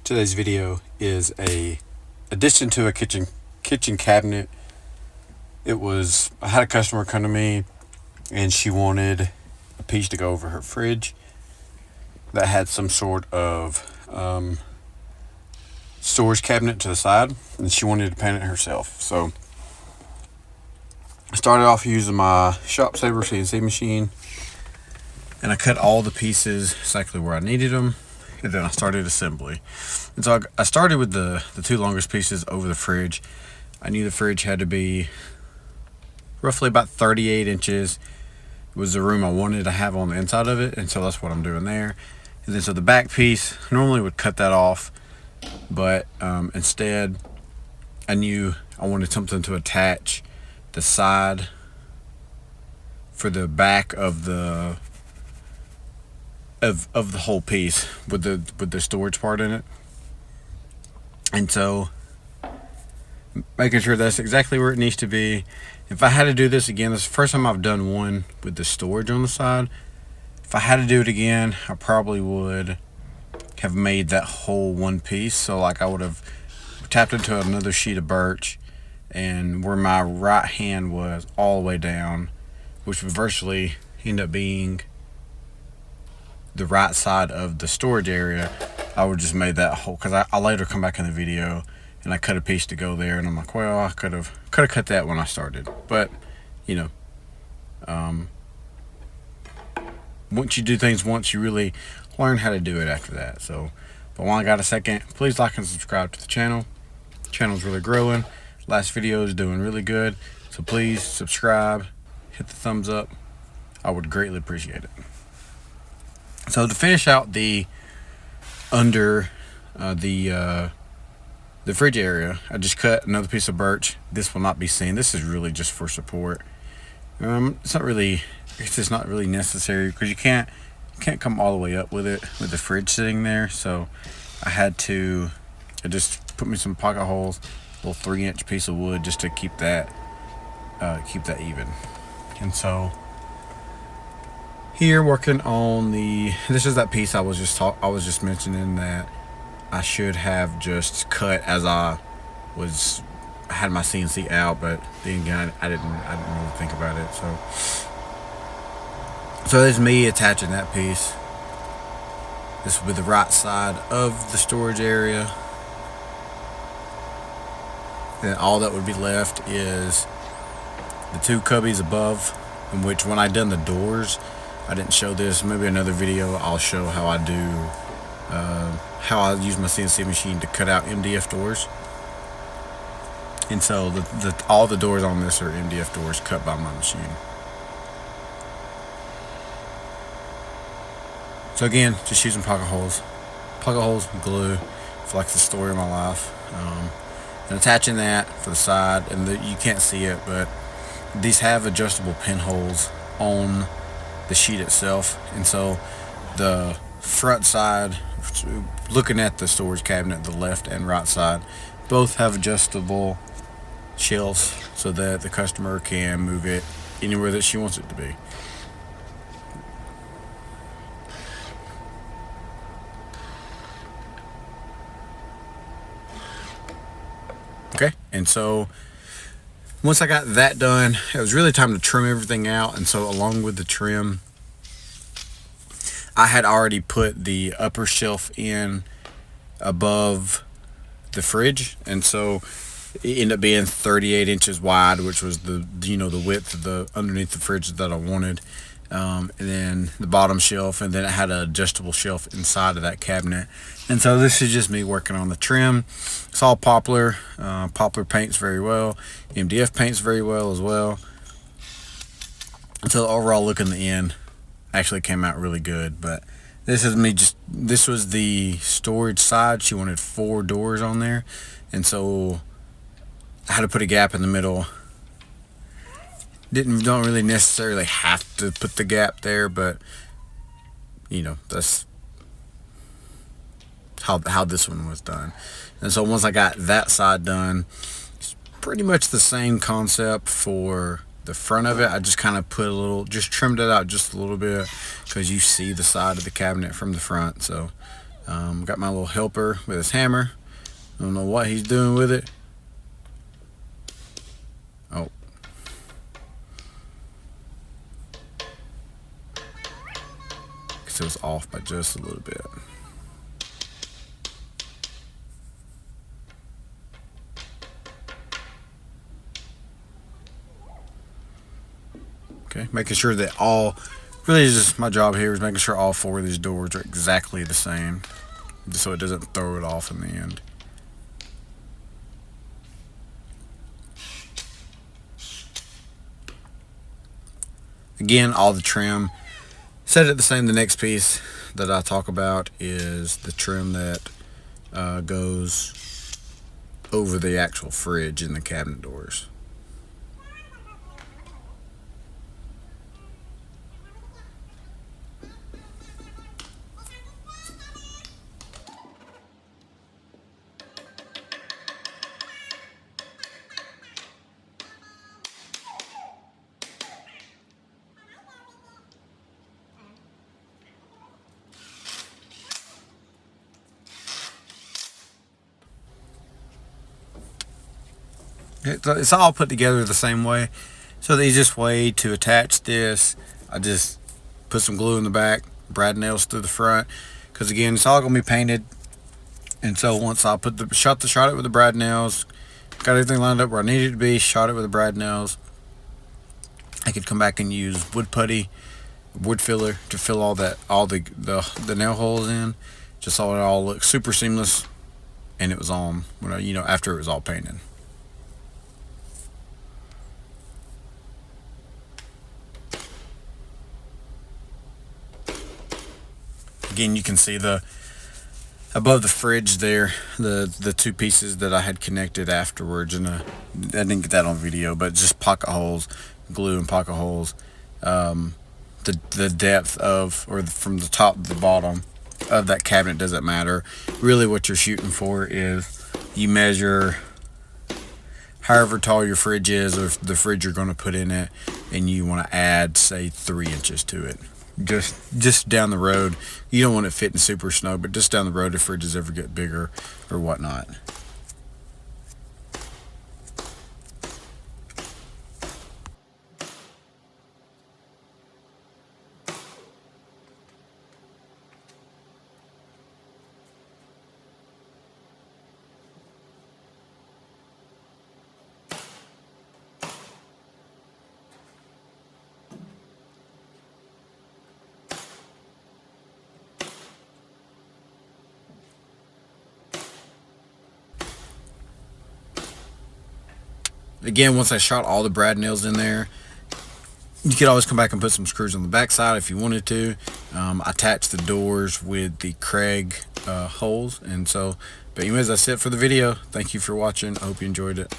Today's video is a addition to a kitchen cabinet. I had a customer come to me and she wanted a piece to go over her fridge that had some sort of storage cabinet to the side, and she wanted to paint it herself. So I started off using my Shop Saver CNC machine, and I cut all the pieces exactly where I needed them, and then I started assembly. And so I started with the two longest pieces over the fridge. I knew the fridge had to be roughly about 38 inches. It was the room I wanted to have on the inside of it, and so that's what I'm doing there. And then so the back piece, normally would cut that off, but instead I knew I wanted something to attach the side for the back of the whole piece with the storage part in it. And so making sure that's exactly where it needs to be. If I had to do this again, this is the first time I've done one with the storage on the side. If I had to do it again, I probably would have made that whole one piece. So like I would have tapped into another sheet of birch, and where my right hand was all the way down, which would virtually end up being the right side of the storage area, I would just made that whole, because I later come back in the video and I cut a piece to go there, and I'm like, well, I could have cut that when I started. But you know, once you do things once, you really learn how to do it after that. So, but while I got a second, please like and subscribe to the channel. The channel's really growing. Last video is doing really good, so please subscribe, hit the thumbs up. I would greatly appreciate it. So to finish out the under the fridge area, I just cut another piece of birch. This will not be seen. This is really just for support. It's just not really necessary, because you can't come all the way up with it with the fridge sitting there. So I just put me some pocket holes, a little 3-inch piece of wood, just to keep that even. And so here, working on this is that piece I was just mentioning that I should have just cut as I had my CNC out, but then again I didn't really think about it. So there's me attaching that piece. This will be the right side of the storage area. Then all that would be left is the two cubbies above, in which when I done the doors, I didn't show this. Maybe another video I'll show how I use my CNC machine to cut out MDF doors. And so all the doors on this are MDF doors cut by my machine. So again, just using pocket holes, glue, for like the story of my life, and attaching that for the side. And you can't see it, but these have adjustable pinholes on the sheet itself, and so the front side, looking at the storage cabinet, the left and right side, both have adjustable shelves so that the customer can move it anywhere that she wants it to be. Okay, and so once I got that done, it was really time to trim everything out. And so along with the trim, I had already put the upper shelf in above the fridge, and so it ended up being 38 inches wide, which was the width of the underneath the fridge that I wanted. And then the bottom shelf, and then it had an adjustable shelf inside of that cabinet. And so this is just me working on the trim. It's all poplar. Poplar paints very well. MDF paints very well as well. And so the overall look in the end actually came out really good. But this was the storage side. She wanted 4 doors on there, and so I had to put a gap in the middle. Don't really necessarily have to put the gap there, but you know, that's how this one was done. And so once I got that side done, it's pretty much the same concept for the front of it. I just kind of trimmed it out just a little bit, because you see the side of the cabinet from the front. So Got my little helper with his hammer. Don't know what he's doing with it. Oh. Because it was off by just a little bit. Okay, making sure that really just my job here is making sure all 4 of these doors are exactly the same, just so it doesn't throw it off in the end. Again, all the trim, set it the same. The next piece that I talk about is the trim that goes over the actual fridge and the cabinet doors. It's all put together the same way. So the easiest way to attach this, I just put some glue in the back, brad nails through the front, because again, it's all gonna be painted. And so once I shot it with the brad nails, got everything lined up where I needed it to be, shot it with the brad nails, I could come back and use wood putty, wood filler to fill all the nail holes in, just so it all looked super seamless, and it was on after it was all painted. Again, you can see above the fridge there, the 2 pieces that I had connected afterwards, and I didn't get that on video, but just pocket holes, glue and pocket holes. The depth from the top to the bottom of that cabinet doesn't matter. Really, what you're shooting for is you measure however tall your fridge is, or the fridge you're going to put in it, and you want to add, say, 3 inches to it. Just down the road, you don't want it fitting super snow, but just down the road if fridges ever get bigger or whatnot. Again, once I shot all the brad nails in there, you could always come back and put some screws on the back side if you wanted to. Attach the doors with the Craig holes. And so, but anyways, that's it for the video. Thank you for watching. I hope you enjoyed it.